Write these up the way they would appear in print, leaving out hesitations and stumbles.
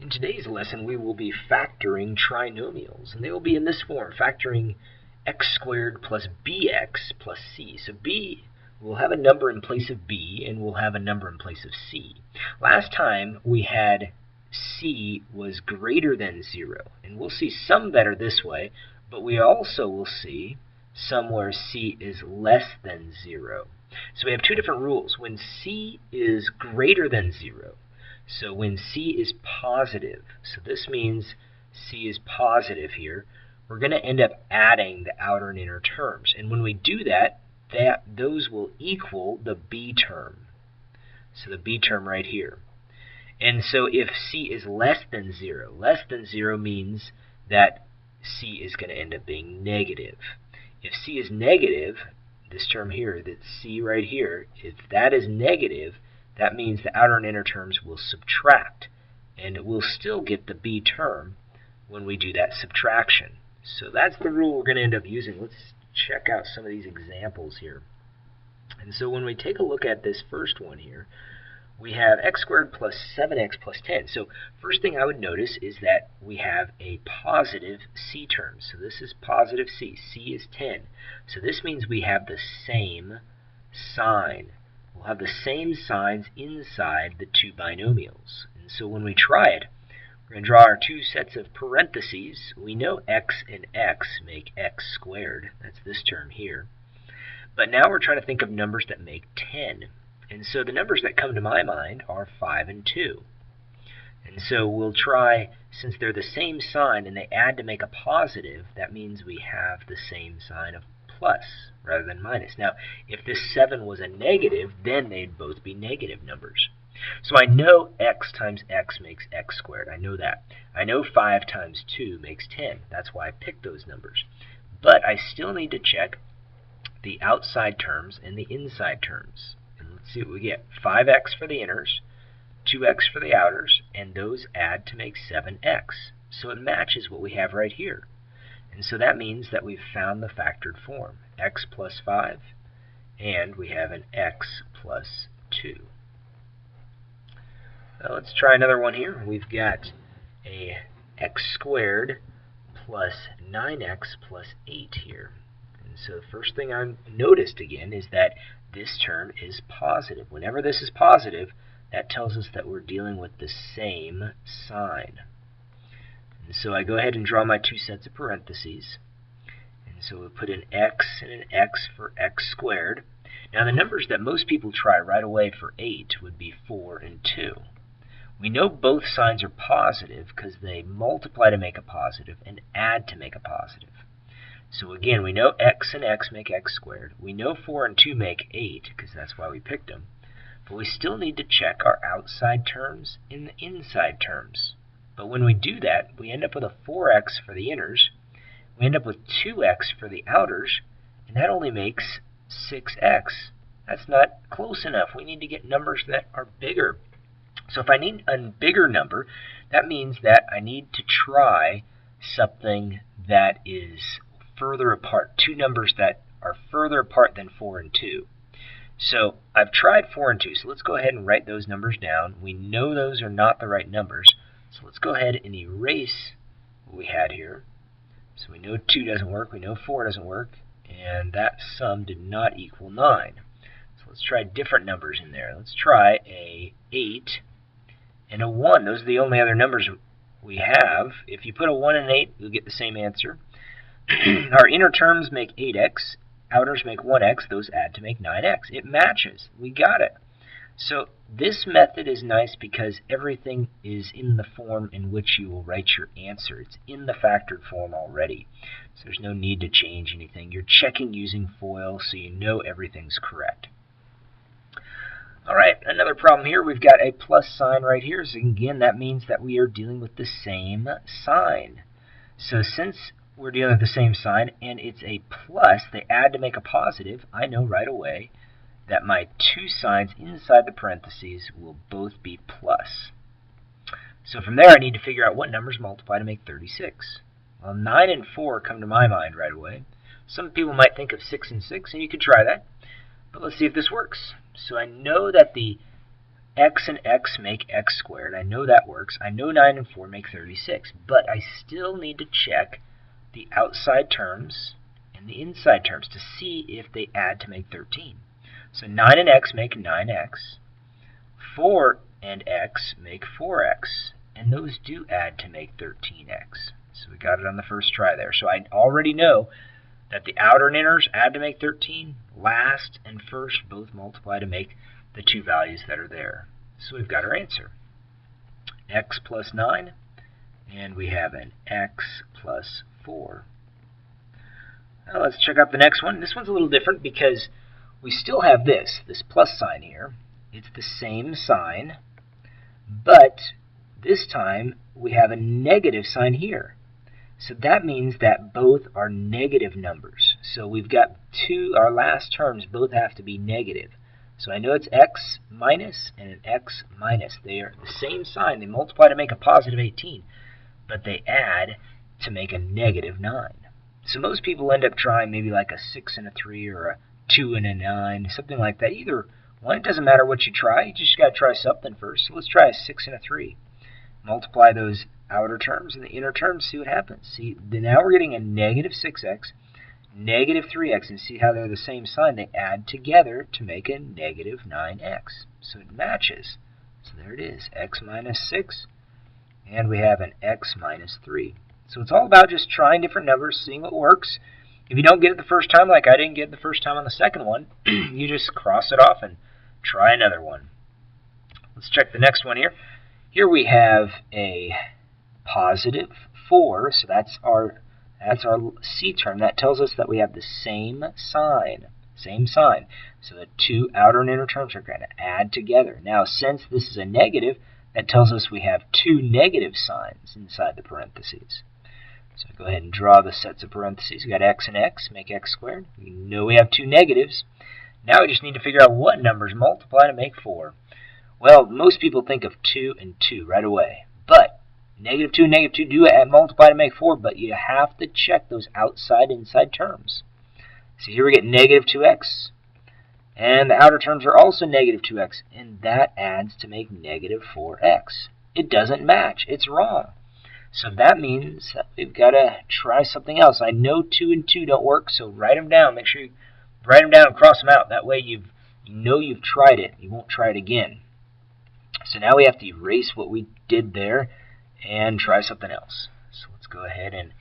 In today's lesson, we will be factoring trinomials, and they will be in this form, factoring x squared plus bx plus c. So b will have a number in place of b, and we'll have a number in place of c. Last time, we had c was greater than 0, and we'll see some that are this way, but we also will see some where c is less than 0. So we have two different rules. When c is greater than 0, so when c is positive, so this means c is positive here, we're going to end up adding the outer and inner terms. And when we do that, those will equal the b term. So the b term right here. And so if c is less than 0 means that c is going to end up being negative. If c is negative, this term here, that c right here, if that is negative, that means the outer and inner terms will subtract, and we'll still get the b term when we do that subtraction. So that's the rule we're going to end up using. Let's check out some of these examples here. And so when we take a look at this first one here, we have x squared plus 7x plus 10. So first thing I would notice is that we have a positive c term. So this is positive c. c is 10. So this means we have the same sign. We'll have the same signs inside the two binomials. And so when we try it, we're going to draw our two sets of parentheses. We know x and x make x squared. That's this term here. But now we're trying to think of numbers that make 10. And so the numbers that come to my mind are 5 and 2. And so we'll try, since they're the same sign and they add to make a positive, that means we have the same sign of plus rather than minus. Now, if this 7 was a negative, then they'd both be negative numbers. So I know x times x makes x squared. I know that. I know 5 times 2 makes 10. That's why I picked those numbers. But I still need to check the outside terms and the inside terms. And let's see what we get. 5x for the inners, 2x for the outers, and those add to make 7x. So it matches what we have right here. And so that means that we've found the factored form, x plus 5, and we have an x plus 2. Now let's try another one here. We've got a x squared plus 9x plus 8 here. And so the first thing I noticed again is that this term is positive. Whenever this is positive, that tells us that we're dealing with the same sign. And so I go ahead and draw my two sets of parentheses. And so we'll put an x and an x for x squared. Now the numbers that most people try right away for 8 would be 4 and 2. We know both signs are positive because they multiply to make a positive and add to make a positive. So again, we know x and x make x squared. We know 4 and 2 make 8 because that's why we picked them. But we still need to check our outside terms and the inside terms. But when we do that, we end up with a 4x for the inners, we end up with 2x for the outers, and that only makes 6x. That's not close enough. We need to get numbers that are bigger. So if I need a bigger number, that means that I need to try something that is further apart, two numbers that are further apart than 4 and 2. So I've tried 4 and 2, so let's go ahead and write those numbers down. We know those are not the right numbers. So let's go ahead and erase what we had here. So we know 2 doesn't work, we know 4 doesn't work, and that sum did not equal 9. So let's try different numbers in there. Let's try a 8 and a 1. Those are the only other numbers we have. If you put a 1 and an 8, you'll get the same answer. Our inner terms make 8x, outers make 1x, those add to make 9x. It matches. We got it. So this method is nice because everything is in the form in which you will write your answer. It's in the factored form already. So there's no need to change anything. You're checking using FOIL so you know everything's correct. All right, another problem here. We've got a plus sign right here. So again, that means that we are dealing with the same sign. So since we're dealing with the same sign and it's a plus, they add to make a positive, I know right away that my two signs inside the parentheses will both be plus. So from there I need to figure out what numbers multiply to make 36. Well, 9 and 4 come to my mind right away. Some people might think of 6 and 6, and you could try that. But let's see if this works. So I know that the x and x make x squared. I know that works. I know 9 and 4 make 36. But I still need to check the outside terms and the inside terms to see if they add to make 13. So 9 and x make 9x. 4 and x make 4x. And those do add to make 13x. So we got it on the first try there. So I already know that the outer and inners add to make 13. Last and first both multiply to make the two values that are there. So we've got our answer. X plus 9, and we have an x plus 4. Now let's check out the next one. This one's a little different because we still have this plus sign here. It's the same sign, but this time we have a negative sign here. So that means that both are negative numbers. So we've got our last terms both have to be negative. So I know it's x minus and an x minus. They are the same sign. They multiply to make a positive 18, but they add to make a negative 9. So most people end up trying maybe like a 6 and a 3 or a 2 and a 9, something like that. Either one, it doesn't matter what you try. You just got to try something first. So let's try a 6 and a 3. Multiply those outer terms and the inner terms, see what happens. See, now we're getting a negative 6x, negative 3x, and see how they're the same sign. They add together to make a negative 9x. So it matches. So there it is, x minus 6, and we have an x minus 3. So it's all about just trying different numbers, seeing what works. If you don't get it the first time, like I didn't get it the first time on the second one, you just cross it off and try another one. Let's check the next one here. Here we have a positive 4, so that's our C term. That tells us that we have the same sign. So the two outer and inner terms are going to add together. Now, since this is a negative, that tells us we have two negative signs inside the parentheses. So go ahead and draw the sets of parentheses. We've got x and x, make x squared. We know we have two negatives. Now we just need to figure out what numbers multiply to make 4. Well, most people think of 2 and 2 right away. But negative 2 and negative 2 do multiply to make 4, but you have to check those outside-inside terms. So here we get negative 2x, and the outer terms are also negative 2x, and that adds to make negative 4x. It doesn't match. It's wrong. So that means that we've got to try something else. I know 2 and 2 don't work, so write them down. Make sure you write them down and cross them out. That way you know you've tried it. You won't try it again. So now we have to erase what we did there and try something else. So let's go ahead and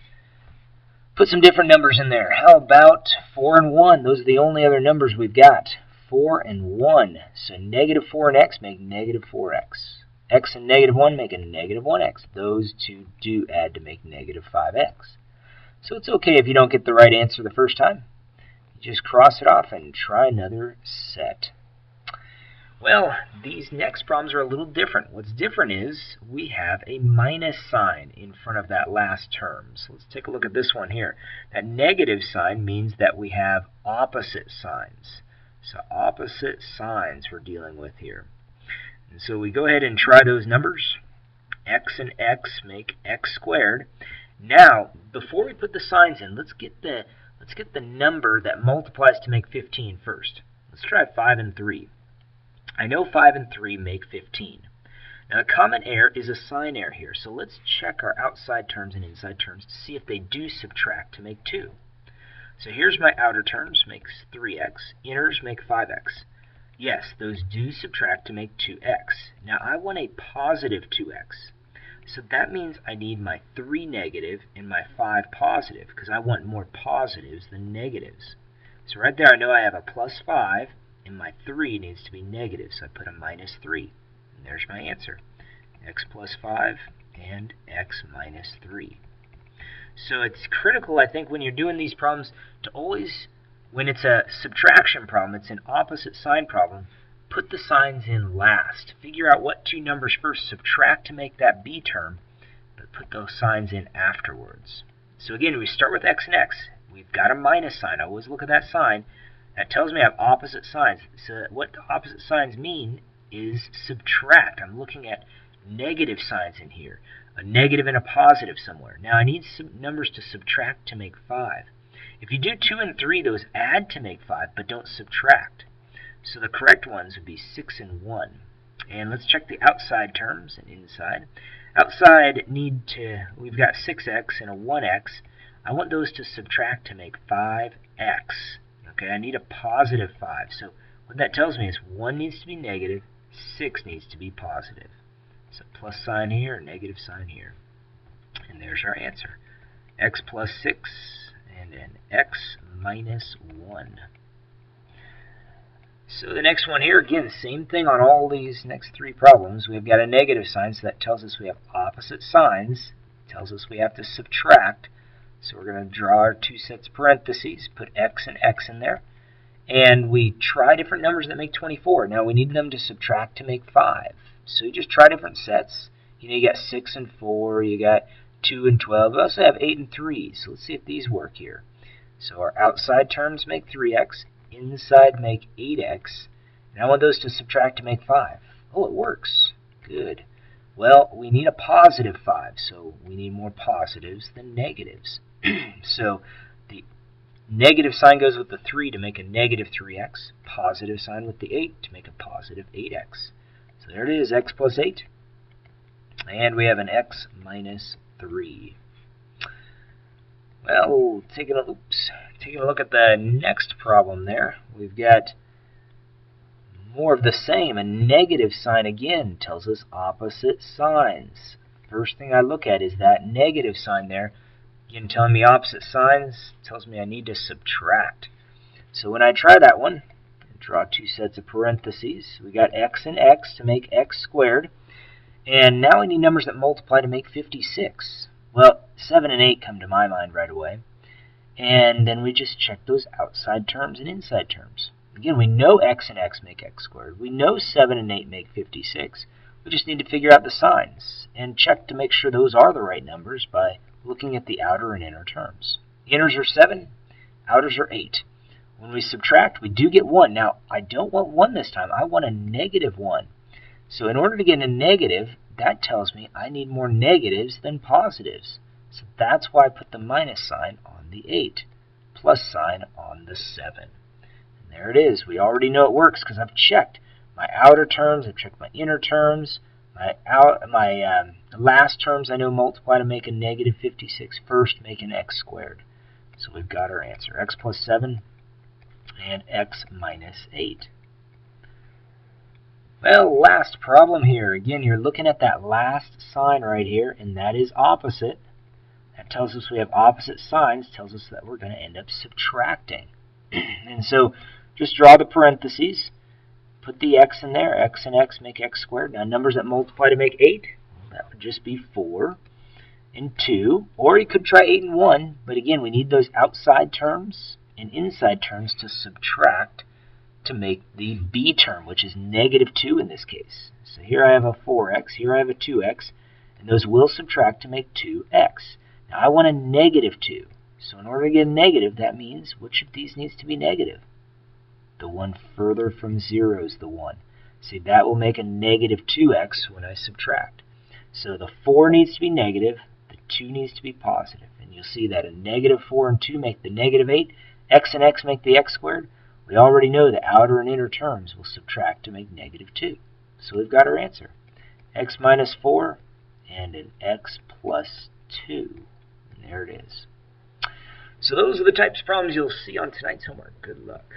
put some different numbers in there. How about 4 and 1? Those are the only other numbers we've got. 4 and 1. So negative 4 and x make negative 4x. X and negative 1 make a negative 1x. Those two do add to make negative 5x. So it's okay if you don't get the right answer the first time. You just cross it off and try another set. Well, these next problems are a little different. What's different is we have a minus sign in front of that last term. So let's take a look at this one here. That negative sign means that we have opposite signs. So opposite signs we're dealing with here. And so we go ahead and try those numbers. X and x make x squared. Now, before we put the signs in, let's get the number that multiplies to make 15 first. Let's try 5 and 3. I know 5 and 3 make 15. Now, a common error is a sign error here, so let's check our outside terms and inside terms to see if they do subtract to make 2. So here's my outer terms, makes 3x. Inners make 5x. Yes, those do subtract to make 2x. Now, I want a positive 2x. So that means I need my 3 negative and my 5 positive, because I want more positives than negatives. So right there, I know I have a plus 5, and my 3 needs to be negative, so I put a minus 3. And there's my answer. X plus 5 and x minus 3. So it's critical, I think, when you're doing these problems to always, when it's a subtraction problem, it's an opposite sign problem, put the signs in last. Figure out what two numbers first, subtract to make that b term, but put those signs in afterwards. So again, we start with x and x. We've got a minus sign. I always look at that sign. That tells me I have opposite signs. So what opposite signs mean is subtract. I'm looking at negative signs in here. A negative and a positive somewhere. Now I need some numbers to subtract to make 5. If you do 2 and 3, those add to make 5, but don't subtract. So the correct ones would be 6 and 1. And let's check the outside terms and inside. Outside we've got 6x and a 1x. I want those to subtract to make 5x. Okay, I need a positive 5. So what that tells me is 1 needs to be negative, 6 needs to be positive. So plus sign here, negative sign here. And there's our answer. X plus 6 and an x minus 1. So the next one here, again, same thing on all these next three problems. We've got a negative sign, so that tells us we have opposite signs. It tells us we have to subtract. So we're going to draw our two sets of parentheses, put x and x in there. And we try different numbers that make 24. Now we need them to subtract to make 5. So you just try different sets. You got 6 and 4, you got 2 and 12. We also have 8 and 3. So let's see if these work here. So our outside terms make 3x. Inside make 8x, and I want those to subtract to make 5. Oh, it works. Good. Well, we need a positive 5, so we need more positives than negatives. So the negative sign goes with the 3 to make a negative 3x, positive sign with the 8 to make a positive 8x. So there it is, x plus 8, and we have an x minus 3. Well, taking a look at the next problem there, we've got more of the same. A negative sign again tells us opposite signs. First thing I look at is that negative sign there. Again, telling me opposite signs tells me I need to subtract. So when I try that one, I draw two sets of parentheses. We got x and x to make x squared. And now we need numbers that multiply to make 56. Well, 7 and 8 come to my mind right away. And then we just check those outside terms and inside terms. Again, we know x and x make x squared. We know 7 and 8 make 56. We just need to figure out the signs and check to make sure those are the right numbers by looking at the outer and inner terms. Inners are 7, outers are 8. When we subtract, we do get 1. Now, I don't want 1 this time. I want a negative 1. So in order to get a negative, that tells me I need more negatives than positives. So that's why I put the minus sign on the 8, plus sign on the 7. And there it is. We already know it works because I've checked my outer terms, I've checked my inner terms, my last terms I know multiply to make a negative 56. First, make an x squared. So we've got our answer, x plus 7 and x minus 8. Well, last problem here. Again, you're looking at that last sign right here, and that is opposite. That tells us we have opposite signs, tells us that we're going to end up subtracting. And so just draw the parentheses, put the x in there. X and x make x squared. Now numbers that multiply to make 8, that would just be 4 and 2. Or you could try 8 and 1, but again, we need those outside terms and inside terms to subtract to make the b term, which is negative 2 in this case. So here I have a 4x, here I have a 2x, and those will subtract to make 2x. Now I want a negative 2. So in order to get a negative, that means which of these needs to be negative? The one further from 0 is the 1. See, that will make a negative 2x when I subtract. So the 4 needs to be negative, the 2 needs to be positive. And you'll see that a negative 4 and 2 make the negative 8, x and x make the x squared. We already know the outer and inner terms will subtract to make negative 2. So we've got our answer. X minus 4 and an x plus 2. And there it is. So those are the types of problems you'll see on tonight's homework. Good luck.